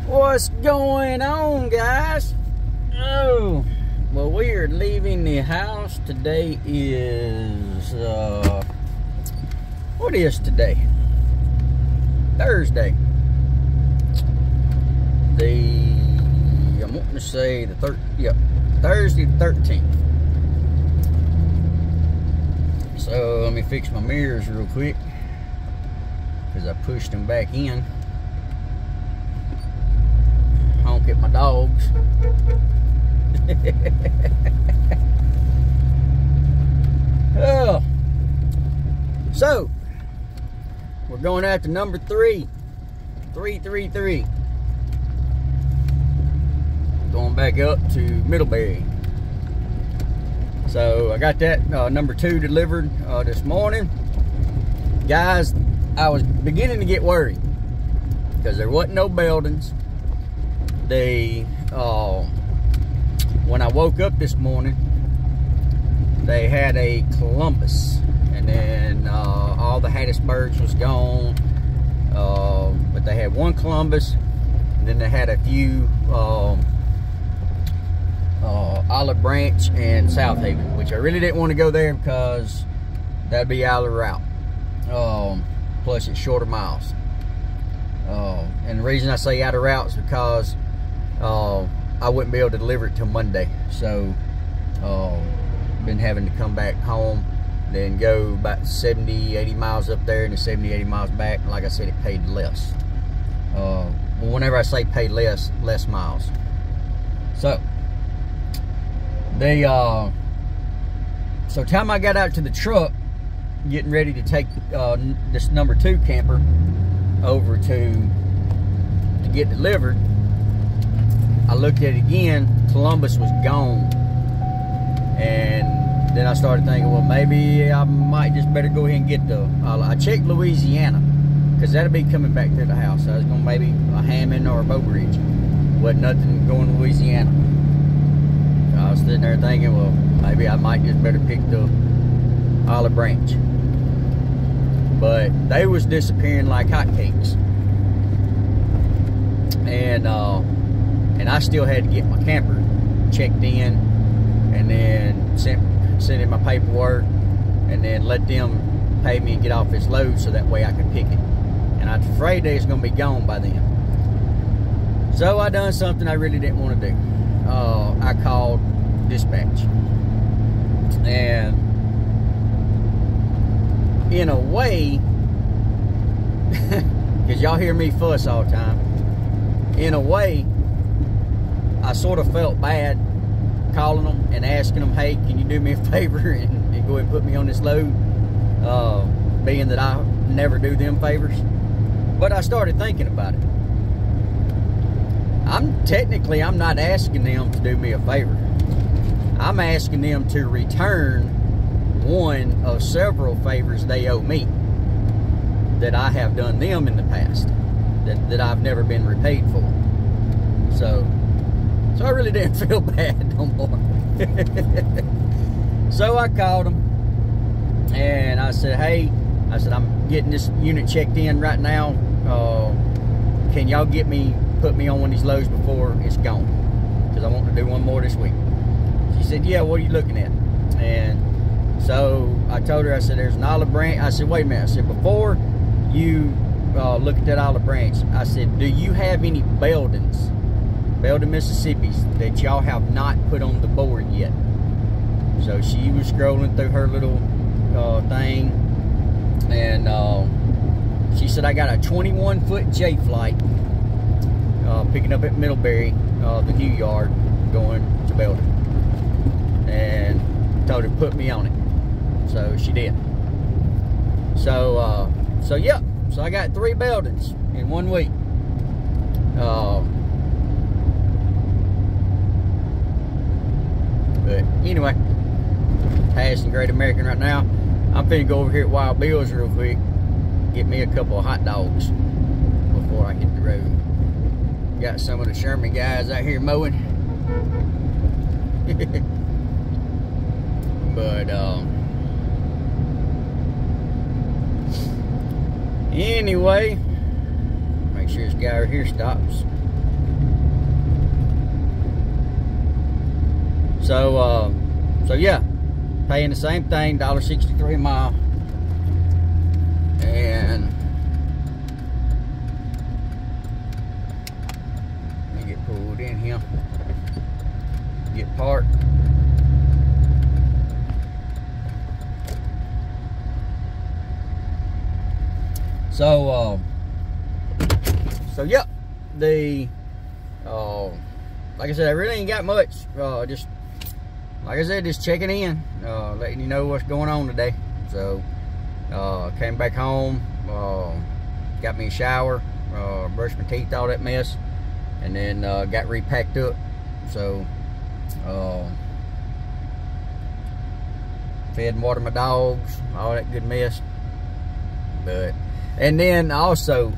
What's going on, guys? Oh, well, we are leaving the house. Today is what is today? Thursday. I'm wanting to say the Thursday the 13th. So let me fix my mirrors real quick because I pushed them back in. Honk at my dogs. Oh, so we're going after number 333. Going back up to Middlebury. So I got that number 2 delivered this morning. Guys, I was beginning to get worried because there wasn't no Beldens. When I woke up this morning, they had a Columbus, and then all the Hattiesburgs was gone, but they had one Columbus, and then they had a few Olive Branch and South Haven, which I really didn't want to go there because that'd be out of the route. Plus it's shorter miles. And the reason I say out of route is because I wouldn't be able to deliver it till Monday. So been having to come back home, then go about 70-80 miles up there and then 70-80 miles back. And like I said, it paid less. Well, whenever I say pay less miles. So so time I got out to the truck getting ready to take this number 2 camper over to get delivered, I looked at it again. Columbus was gone, and then I started thinking, well, maybe I might just better go ahead and get I checked Louisiana because that'll be coming back to the house. I was gonna maybe a Hammond or a Bow Bridge. Wasn't nothing going to Louisiana. I was sitting there thinking, well, maybe I might just better pick the Olive Branch. But they was disappearing like hotcakes, and I still had to get my camper checked in, and then sent in my paperwork, and then let them pay me and get off this load so that way I could pick it. And I was afraid they was gonna be gone by then. So I done something I really didn't want to do. I called dispatch, and in a way, because y'all hear me fuss all the time, in a way, I sort of felt bad calling them and asking them, hey, can you do me a favor and go ahead and put me on this load, being that I never do them favors. But I started thinking about it. I'm not asking them to do me a favor. I'm asking them to return one of several favors they owe me that I have done them in the past that I've never been repaid for. So I really didn't feel bad no more. So I called them and I said, hey, I'm getting this unit checked in right now. Can y'all put me on one of these loads before it's gone? Because I want to do one more this week. She said, yeah, what are you looking at? And so I told her, I said, there's an Olive Branch. I said, wait a minute. I said, before you look at that Olive Branch, I said, do you have any Beldon Mississippis that y'all have not put on the board yet? So she was scrolling through her little thing, and she said, I got a 21-foot J-Flight picking up at Middlebury, the new yard, going to Beldon, and told her to put me on it. So she did. So yeah. So I got 3 Beldons in 1 week. But anyway, passing Great American right now. I'm finna go over here at Wild Bill's real quick, get me a couple of hot dogs before I hit the road. Got some of the Sherman guys out here mowing. But anyway, make sure this guy right here stops. So yeah, paying the same thing, $1.63 a mile. And let me get pulled in here, get parked. So yeah, like I said, I really ain't got much. Just like I said, just checking in, letting you know what's going on today. So came back home, got me a shower, brushed my teeth, all that mess, and then got repacked up. So fed and watered my dogs, all that good mess. And then also,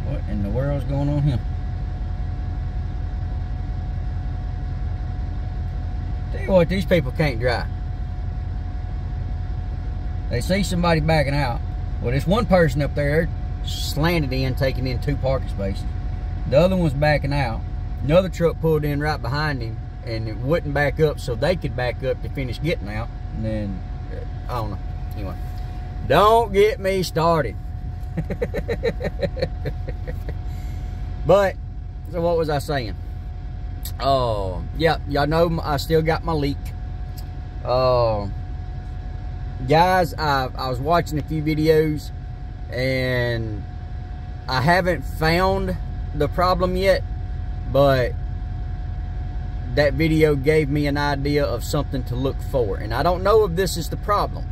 what in the world's going on here? Tell you what, these people can't drive. They see somebody backing out. Well, there's one person up there slanted in, taking in 2 parking spaces. The other one's backing out. Another truck pulled in right behind him, and it wouldn't back up so they could back up to finish getting out. And then, I don't know. Anyway, don't get me started. But, so what was I saying? Yeah, y'all know I still got my leak. Guys, I was watching a few videos, and I haven't found the problem yet, but that video gave me an idea of something to look for. And I don't know if this is the problem.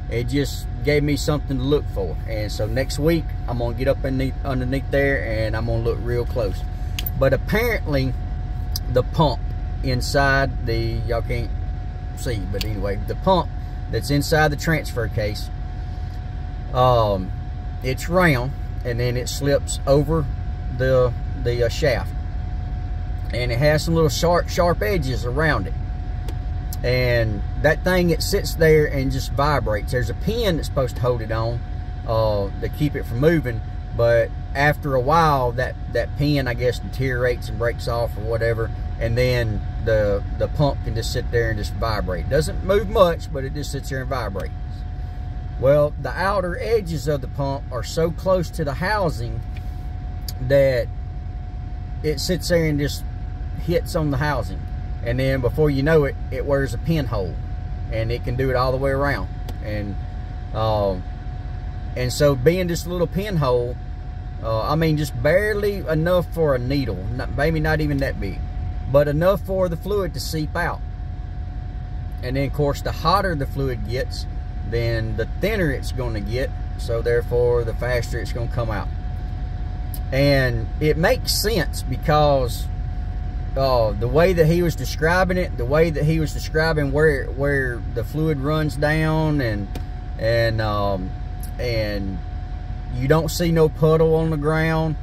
It just gave me something to look for. And so next week, I'm going to get up underneath there, and I'm going to look real close. But apparently, the pump inside the, y'all can't see, but anyway, the pump that's inside the transfer case, it's round, and then it slips over the shaft, and it has some little sharp edges around it. And that thing, it sits there and just vibrates. There's a pin that's supposed to hold it on to keep it from moving, but after a while, that pin, I guess, deteriorates and breaks off or whatever, and then the pump can just sit there and just vibrate. Doesn't move much, but it just sits there and vibrates. Well, the outer edges of the pump are so close to the housing that it sits there and just hits on the housing. And then before you know it, it wears a pinhole, and it can do it all the way around. And so being just a little pinhole, I mean, just barely enough for a needle, maybe not even that big, but enough for the fluid to seep out. And then, of course, the hotter the fluid gets, then the thinner it's going to get, so therefore the faster it's going to come out. And it makes sense because the way that he was describing it, the way that he was describing where the fluid runs down, and you don't see no puddle on the ground.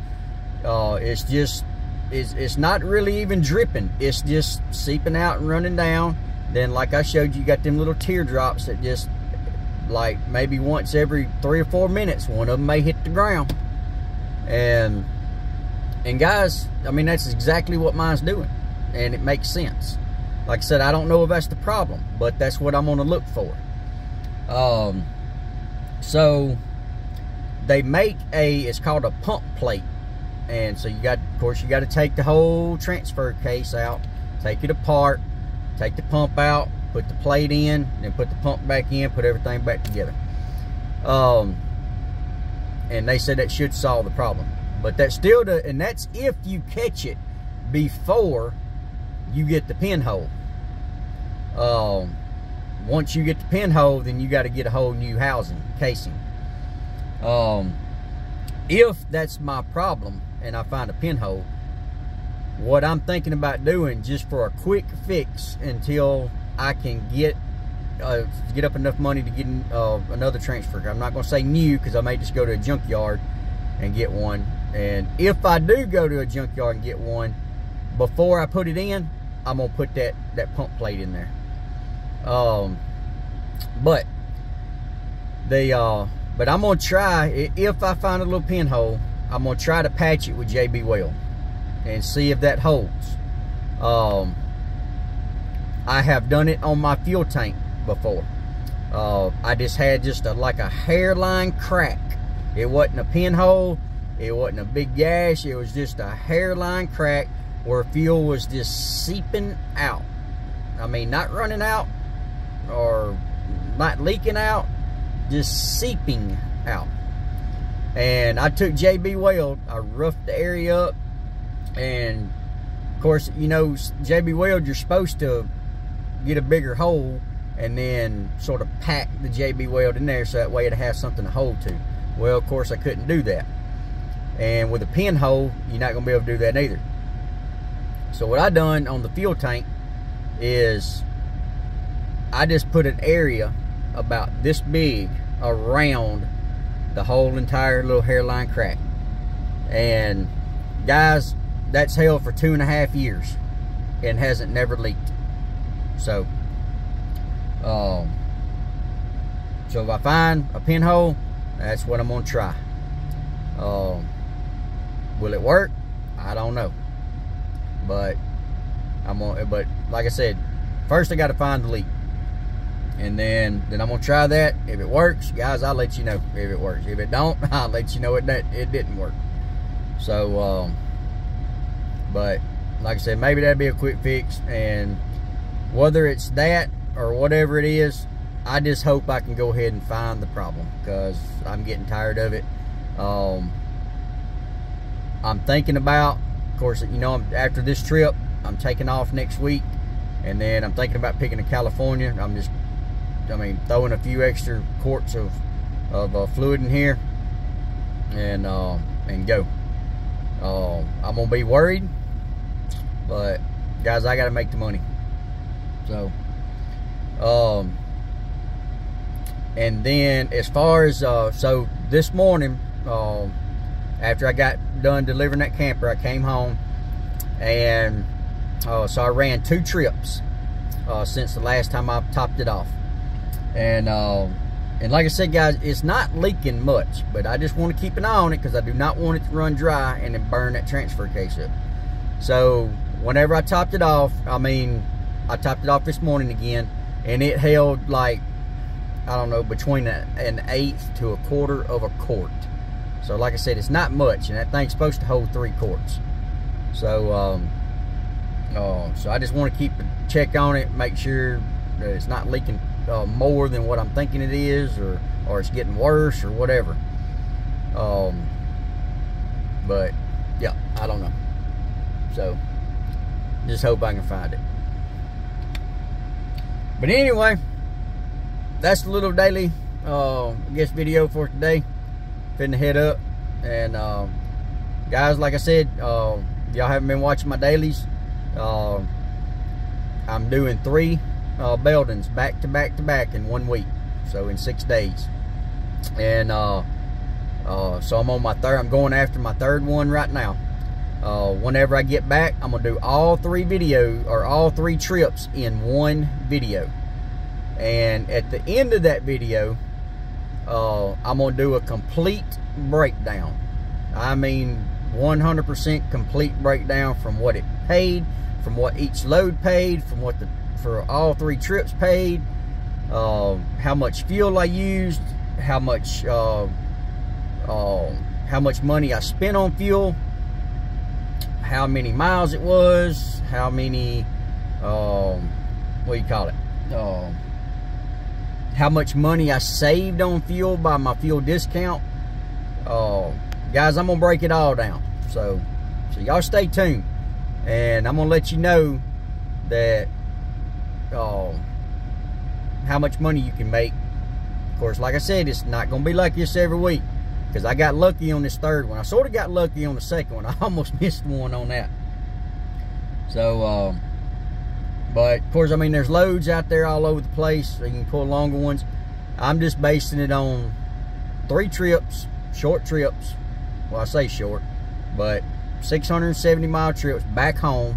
It's not really even dripping. It's just seeping out and running down. Then, like I showed you, got them little teardrops that just, like, maybe once every 3 or 4 minutes, one of them may hit the ground. And guys, I mean, that's exactly what mine's doing, and it makes sense. Like I said, I don't know if that's the problem, but that's what I'm going to look for. So they make it's called a pump plate. And so you got, of course, you got to take the whole transfer case out, take it apart, take the pump out, put the plate in, then put the pump back in, put everything back together. And they said that should solve the problem. But that's still and that's if you catch it before you get the pinhole. Once you get the pinhole, then you got to get a whole new housing casing. If that's my problem and I find a pinhole, what I'm thinking about doing, just for a quick fix until I can get up enough money to get another transfer. I'm not going to say new, because I may just go to a junkyard and get one. And if I do go to a junkyard and get one, before I put it in, I'm going to put that pump plate in there. But I'm going to try, if I find a little pinhole, I'm going to try to patch it with JB Weld and see if that holds. I have done it on my fuel tank before. I just had like a hairline crack. It wasn't a pinhole, it wasn't a big gash, it was just a hairline crack where fuel was just seeping out. I mean, not running out or not leaking out, just seeping out. And I took JB Weld, I roughed the area up, and of course, you know, JB Weld, you're supposed to get a bigger hole and then sort of pack the JB Weld in there so that way it'll have something to hold to. Well, of course, I couldn't do that. And with a pinhole, you're not going to be able to do that either. So what I done on the fuel tank is I just put an area about this big around the whole entire little hairline crack. And guys, that's held for 2.5 years and hasn't never leaked. So so if I find a pinhole, that's what I'm gonna try. Will it work? I don't know, but but like I said, first I got to find the leak, and then I'm gonna try that. If it works, guys, I'll let you know if it works. If it don't, I'll let you know it didn't work. So but like I said, maybe that'd be a quick fix. And whether it's that or whatever it is, I just hope I can go ahead and find the problem, because I'm getting tired of it. I'm thinking about, of course, you know, after this trip, I'm taking off next week, and then I'm thinking about picking to California. I mean, throwing a few extra quarts of fluid in here, and go. I'm gonna be worried, but guys, I gotta make the money. So and then as far as so this morning, after I got done delivering that camper, I came home, and so I ran 2 trips since the last time I topped it off. And like I said, guys, it's not leaking much, but I just want to keep an eye on it, because I do not want it to run dry and then burn that transfer case up. So whenever I topped it off, I mean, I topped it off this morning again, and it held like, I don't know, between an eighth to a quarter of a quart. So like I said, it's not much, and that thing's supposed to hold 3 quarts. So so I just want to keep a check on it, make sure that it's not leaking more than what I'm thinking it is, or it's getting worse or whatever. But yeah, I don't know. So just hope I can find it. But anyway, that's the little daily I guess video for today. Finna head up, and guys, like I said, y'all haven't been watching my dailies. I'm doing 3 Beldens back to back to back in 1 week, so in 6 days. And so I'm on my third. I'm going after my 3rd one right now. Whenever I get back, I'm gonna do all 3 videos, or all 3 trips in 1 video. And at the end of that video, I'm gonna do a complete breakdown. I mean, 100% complete breakdown, from what it paid, from what each load paid, from what for all 3 trips paid, how much fuel I used, how much money I spent on fuel, how many miles it was, how many what do you call it, how much money I saved on fuel by my fuel discount. Guys, I'm gonna break it all down, so y'all stay tuned, and I'm gonna let you know that how much money you can make. Of course, like I said, it's not gonna be like this every week, because I got lucky on this 3rd one. I sort of got lucky on the 2nd one. I almost missed one on that. So but of course, I mean, there's loads out there all over the place, so you can pull longer ones. I'm just basing it on 3 trips, short trips. Well, I say short, but 670-mile trips back home.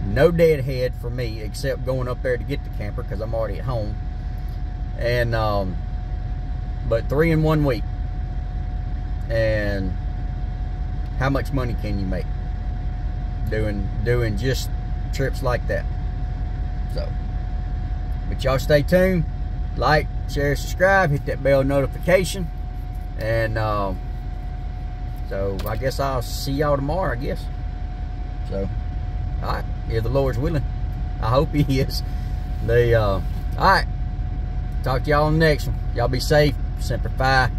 No deadhead for me, except going up there to get the camper, because I'm already at home. And but 3 in 1 week. And how much money can you make doing just trips like that. So, but y'all stay tuned, like, share, subscribe, hit that bell notification, and so I guess I'll see y'all tomorrow, I guess. So, all right, if the Lord's willing, I hope He is. All right, talk to y'all on the next one. Y'all be safe. Semper Fi.